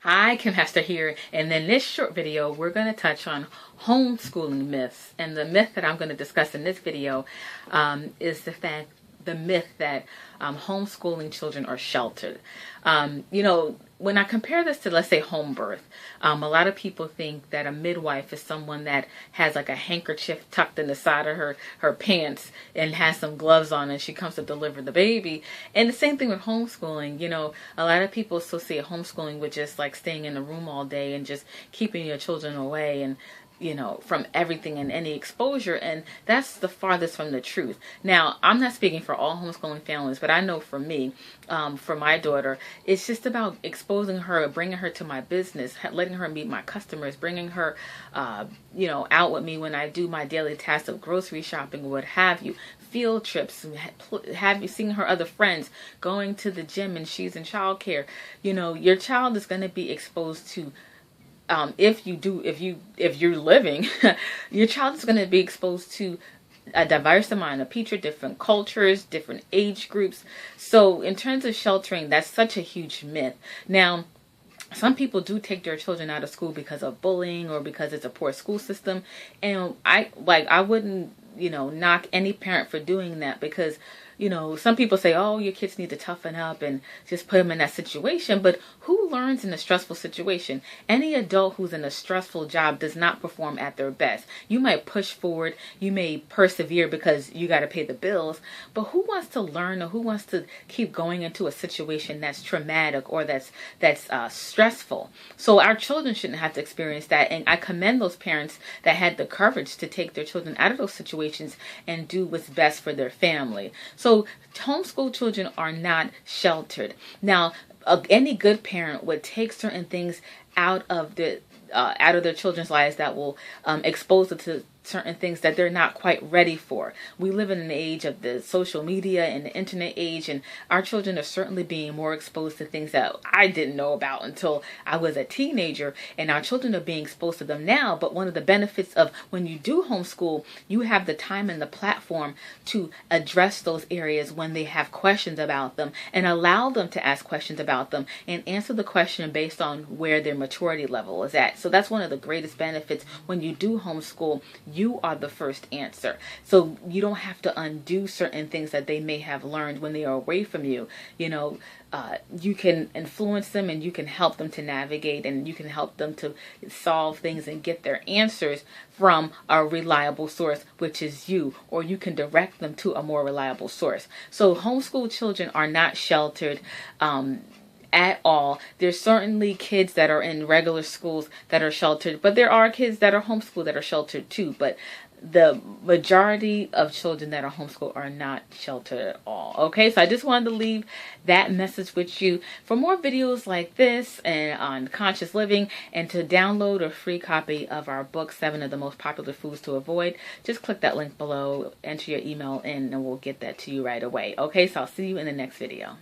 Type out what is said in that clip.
Hi, Kim Hester here, and in this short video we're going to touch on homeschooling myths. And the myth that I'm going to discuss in this video is the myth that homeschooling children are sheltered. When I compare this to, let's say, home birth, a lot of people think that a midwife is someone that has like a handkerchief tucked in the side of her pants and has some gloves on, and she comes to deliver the baby. And the same thing with homeschooling. A lot of people associate homeschooling with just like staying in the room all day and just keeping your children away and from everything and any exposure, and that's the farthest from the truth. Now, I'm not speaking for all homeschooling families, but I know for me, for my daughter, it's just about exposing her, bringing her to my business, letting her meet my customers, bringing her, out with me when I do my daily tasks of grocery shopping, what have you, field trips, seeing her other friends, going to the gym, and she's in childcare. Your child is going to be exposed to if you're living, your child is going to be exposed to a diverse amount of people, different cultures, different age groups. So in terms of sheltering, that's such a huge myth. Now, some people do take their children out of school because of bullying or because it's a poor school system. And I wouldn't, knock any parent for doing that, because some people say, oh, your kids need to toughen up and just put them in that situation. But who learns in a stressful situation? Any adult who's in a stressful job does not perform at their best. You might push forward, you may persevere because you got to pay the bills, but who wants to learn, or who wants to keep going into a situation that's traumatic or that's stressful? So our children shouldn't have to experience that. And I commend those parents that had the courage to take their children out of those situations and do what's best for their family. So homeschool children are not sheltered. Now, any good parent would take certain things out of their children's lives that will expose them to certain things that they're not quite ready for. We live in an age of the social media and the internet age, and our children are certainly being more exposed to things that I didn't know about until I was a teenager, and our children are being exposed to them now. But one of the benefits of when you do homeschool, you have the time and the platform to address those areas when they have questions about them, and allow them to ask questions about them and answer the question based on where their maturity level is at. So that's one of the greatest benefits when you do homeschool. You are the first answer. So you don't have to undo certain things that they may have learned when they are away from you. You can influence them, and you can help them to navigate, and you can help them to solve things and get their answers from a reliable source, which is you, or you can direct them to a more reliable source. So homeschool children are not sheltered at all. There's certainly kids that are in regular schools that are sheltered, but there are kids that are homeschooled that are sheltered too. But the majority of children that are homeschooled are not sheltered at all. Okay, so I just wanted to leave that message with you. For more videos like this and on conscious living, and to download a free copy of our book, 7 of the Most Popular Foods to Avoid, just click that link below, enter your email in, and we'll get that to you right away. Okay, so I'll see you in the next video.